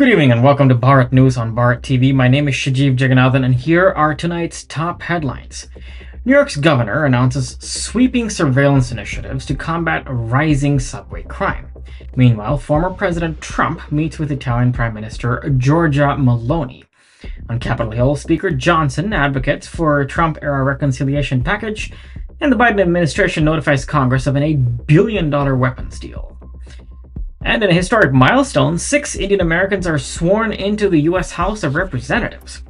Good evening and welcome to Bharat News on Bharat TV. My name is Shajeev Jagannathan and here are tonight's top headlines. New York's governor announces sweeping surveillance initiatives to combat rising subway crime. Meanwhile, former President Trump meets with Italian Prime Minister Giorgia Meloni. On Capitol Hill, Speaker Johnson advocates for a Trump-era reconciliation package, and the Biden administration notifies Congress of an $8 billion weapons deal. And in a historic milestone, 6 Indian Americans are sworn into the U.S. House of Representatives.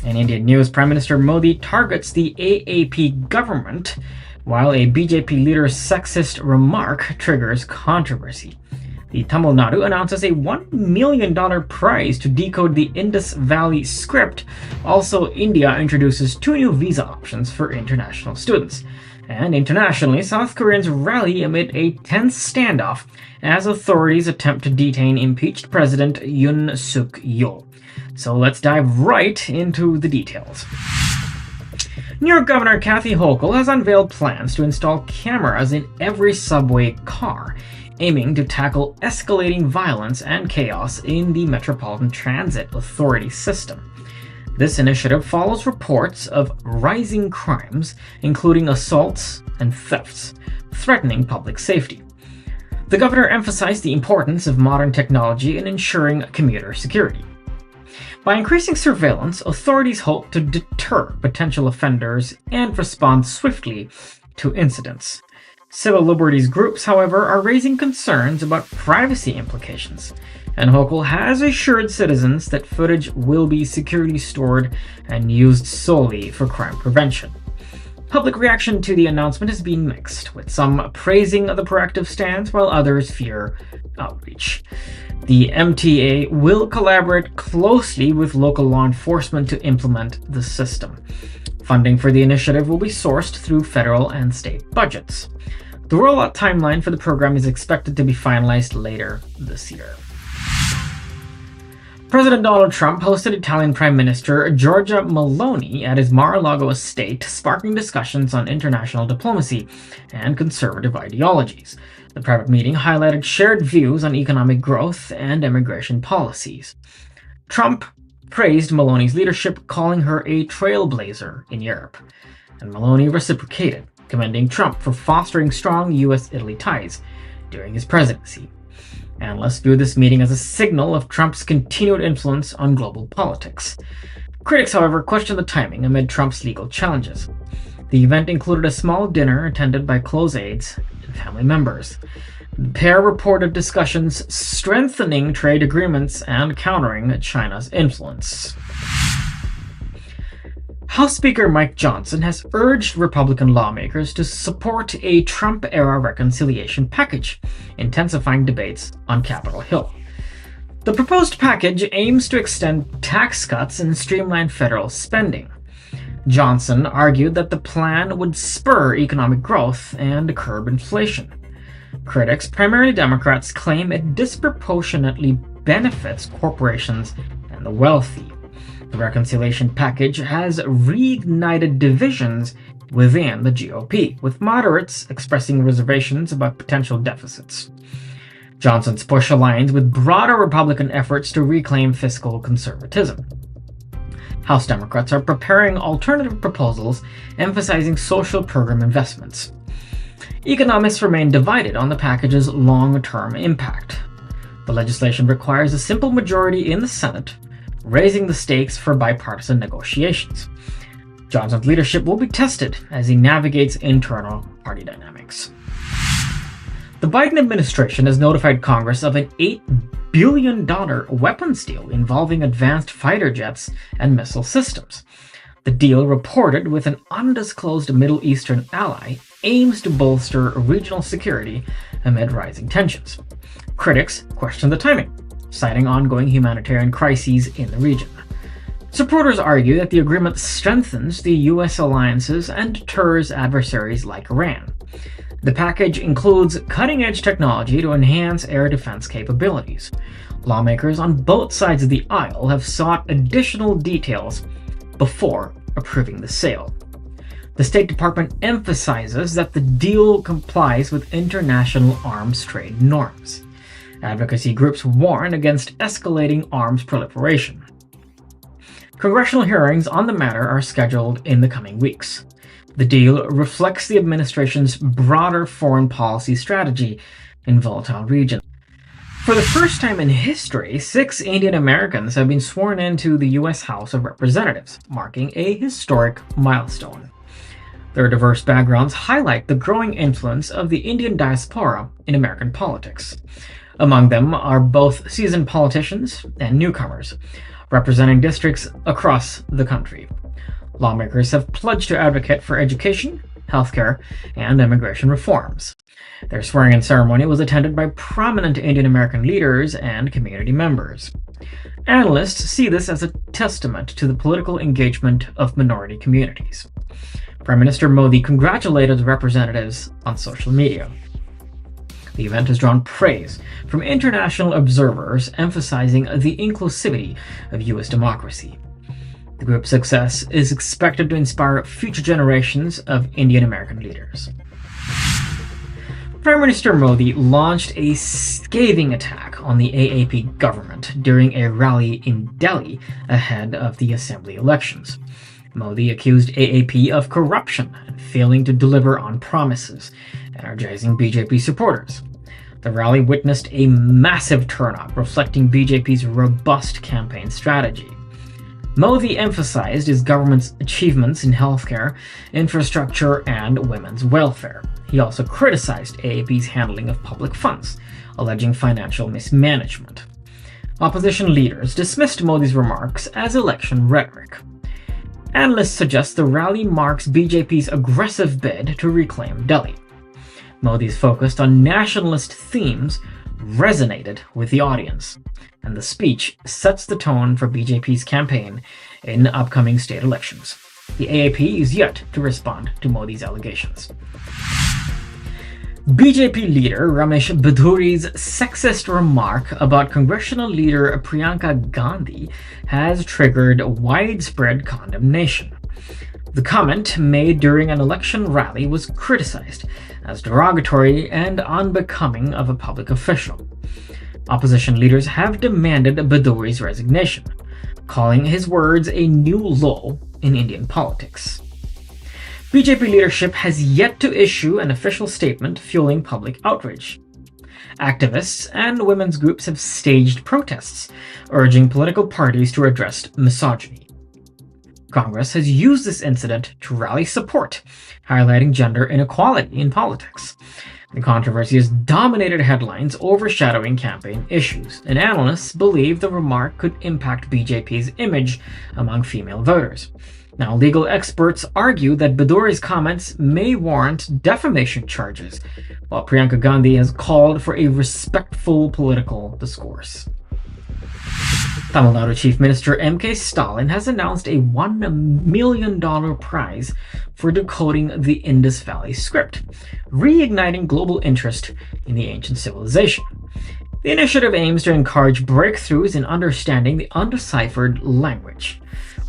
In Indian news, Prime Minister Modi targets the AAP government, while a BJP leader's sexist remark triggers controversy. The Tamil Nadu announces a $1 million prize to decode the Indus Valley script. Also, India introduces 2 new visa options for international students. And internationally, South Koreans rally amid a tense standoff as authorities attempt to detain impeached President Yoon Suk Yeol. So let's dive right into the details. New York Governor Kathy Hochul has unveiled plans to install cameras in every subway car, aiming to tackle escalating violence and chaos in the Metropolitan Transit Authority system. This initiative follows reports of rising crimes, including assaults and thefts, threatening public safety. The governor emphasized the importance of modern technology in ensuring commuter security. By increasing surveillance, authorities hope to deter potential offenders and respond swiftly to incidents. Civil liberties groups, however, are raising concerns about privacy implications, and Hochul has assured citizens that footage will be securely stored and used solely for crime prevention. Public reaction to the announcement has been mixed, with some praising the proactive stance while others fear outreach. The MTA will collaborate closely with local law enforcement to implement the system. Funding for the initiative will be sourced through federal and state budgets. The rollout timeline for the program is expected to be finalized later this year. President Donald Trump hosted Italian Prime Minister Giorgia Meloni at his Mar-a-Lago estate, sparking discussions on international diplomacy and conservative ideologies. The private meeting highlighted shared views on economic growth and immigration policies. Trump praised Meloni's leadership, calling her a trailblazer in Europe, and Meloni reciprocated, commending Trump for fostering strong U.S.-Italy ties during his presidency. Analysts view this meeting as a signal of Trump's continued influence on global politics. Critics, however, question the timing amid Trump's legal challenges. The event included a small dinner attended by close aides and family members. The pair reported discussions strengthening trade agreements and countering China's influence. House Speaker Mike Johnson has urged Republican lawmakers to support a Trump-era reconciliation package, intensifying debates on Capitol Hill. The proposed package aims to extend tax cuts and streamline federal spending. Johnson argued that the plan would spur economic growth and curb inflation. Critics, primarily Democrats, claim it disproportionately benefits corporations and the wealthy. The reconciliation package has reignited divisions within the GOP, with moderates expressing reservations about potential deficits. Johnson's push aligns with broader Republican efforts to reclaim fiscal conservatism. House Democrats are preparing alternative proposals emphasizing social program investments. Economists remain divided on the package's long-term impact. The legislation requires a simple majority in the Senate, raising the stakes for bipartisan negotiations. Johnson's leadership will be tested as he navigates internal party dynamics. The Biden administration has notified Congress of an $8 billion weapons deal involving advanced fighter jets and missile systems. The deal, reported with an undisclosed Middle Eastern ally, aims to bolster regional security amid rising tensions. Critics question the timing, citing ongoing humanitarian crises in the region. Supporters argue that the agreement strengthens the U.S. alliances and deters adversaries like Iran. The package includes cutting-edge technology to enhance air defense capabilities. Lawmakers on both sides of the aisle have sought additional details before approving the sale. The State Department emphasizes that the deal complies with international arms trade norms. Advocacy groups warn against escalating arms proliferation. Congressional hearings on the matter are scheduled in the coming weeks. The deal reflects the administration's broader foreign policy strategy in volatile regions. For the first time in history, 6 Indian Americans have been sworn into the U.S. House of Representatives, marking a historic milestone. Their diverse backgrounds highlight the growing influence of the Indian diaspora in American politics. Among them are both seasoned politicians and newcomers, representing districts across the country. Lawmakers have pledged to advocate for education, healthcare, and immigration reforms. Their swearing-in ceremony was attended by prominent Indian American leaders and community members. Analysts see this as a testament to the political engagement of minority communities. Prime Minister Modi congratulated the representatives on social media. The event has drawn praise from international observers, emphasizing the inclusivity of U.S. democracy. The group's success is expected to inspire future generations of Indian American leaders. Prime Minister Modi launched a scathing attack on the AAP government during a rally in Delhi ahead of the assembly elections. Modi accused AAP of corruption and failing to deliver on promises, energizing BJP supporters. The rally witnessed a massive turnout, reflecting BJP's robust campaign strategy. Modi emphasized his government's achievements in healthcare, infrastructure, and women's welfare. He also criticized AAP's handling of public funds, alleging financial mismanagement. Opposition leaders dismissed Modi's remarks as election rhetoric. Analysts suggest the rally marks BJP's aggressive bid to reclaim Delhi. Modi's focus on nationalist themes resonated with the audience, and the speech sets the tone for BJP's campaign in upcoming state elections. The AAP is yet to respond to Modi's allegations. BJP leader Ramesh Bhaduri's sexist remark about congressional leader Priyanka Gandhi has triggered widespread condemnation. The comment made during an election rally was criticized as derogatory and unbecoming of a public official. Opposition leaders have demanded Bhaduri's resignation, calling his words a new low in Indian politics. BJP leadership has yet to issue an official statement fueling public outrage. Activists and women's groups have staged protests, urging political parties to address misogyny. Congress has used this incident to rally support, highlighting gender inequality in politics. The controversy has dominated headlines, overshadowing campaign issues, and analysts believe the remark could impact BJP's image among female voters. Now, legal experts argue that Bhaduri's comments may warrant defamation charges, while Priyanka Gandhi has called for a respectful political discourse. Tamil Nadu Chief Minister M.K. Stalin has announced a $1 million prize for decoding the Indus Valley script, reigniting global interest in the ancient civilization. The initiative aims to encourage breakthroughs in understanding the undeciphered language.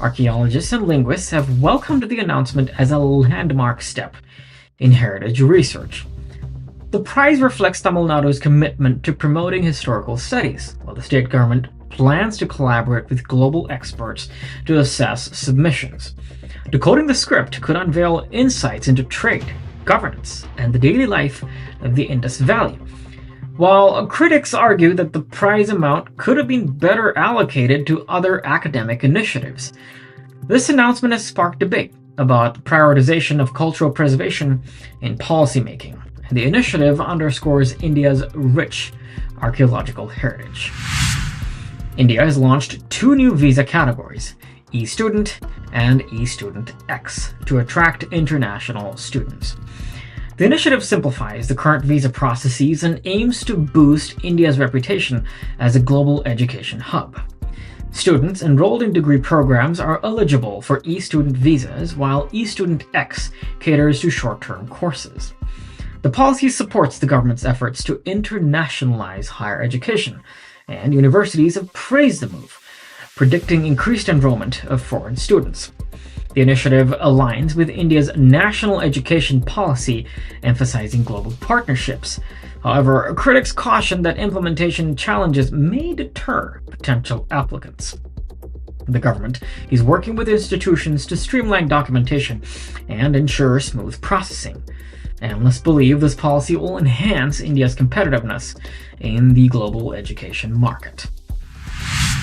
Archaeologists and linguists have welcomed the announcement as a landmark step in heritage research. The prize reflects Tamil Nadu's commitment to promoting historical studies, while the state government plans to collaborate with global experts to assess submissions. Decoding the script could unveil insights into trade, governance, and the daily life of the Indus Valley. While critics argue that the prize amount could have been better allocated to other academic initiatives, this announcement has sparked debate about the prioritization of cultural preservation in policymaking, and the initiative underscores India's rich archaeological heritage. India has launched 2 new visa categories, e-student and e-student X, to attract international students. The initiative simplifies the current visa processes and aims to boost India's reputation as a global education hub. Students enrolled in degree programs are eligible for e-student visas, while e-student X caters to short-term courses. The policy supports the government's efforts to internationalize higher education, and universities have praised the move, predicting increased enrollment of foreign students. The initiative aligns with India's national education policy, emphasizing global partnerships. However, critics caution that implementation challenges may deter potential applicants. The government is working with institutions to streamline documentation and ensure smooth processing. Analysts believe this policy will enhance India's competitiveness in the global education market.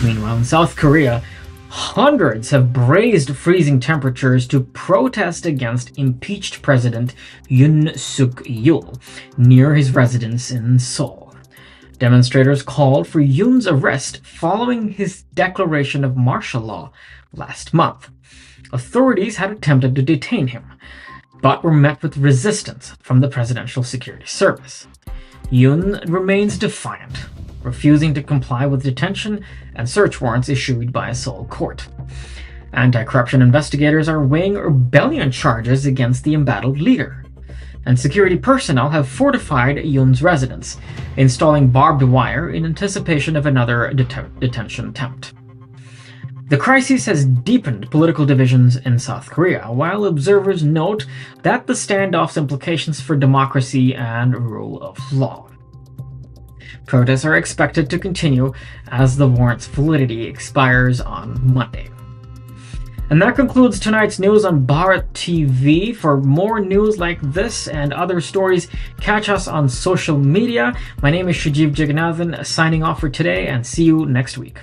Meanwhile, in South Korea, hundreds have braved freezing temperatures to protest against impeached President Yoon Suk Yeol near his residence in Seoul. Demonstrators called for Yoon's arrest following his declaration of martial law last month. Authorities had attempted to detain him, but were met with resistance from the Presidential Security Service. Yoon remains defiant, refusing to comply with detention and search warrants issued by a Seoul court. Anti-corruption investigators are weighing rebellion charges against the embattled leader, and security personnel have fortified Yoon's residence, installing barbed wire in anticipation of another detention attempt. The crisis has deepened political divisions in South Korea, while observers note that the standoff's implications for democracy and rule of law. Protests are expected to continue as the warrant's validity expires on Monday. And that concludes tonight's news on Bharat TV. For more news like this and other stories, catch us on social media. My name is Shajiv Jagannathan, signing off for today, and see you next week.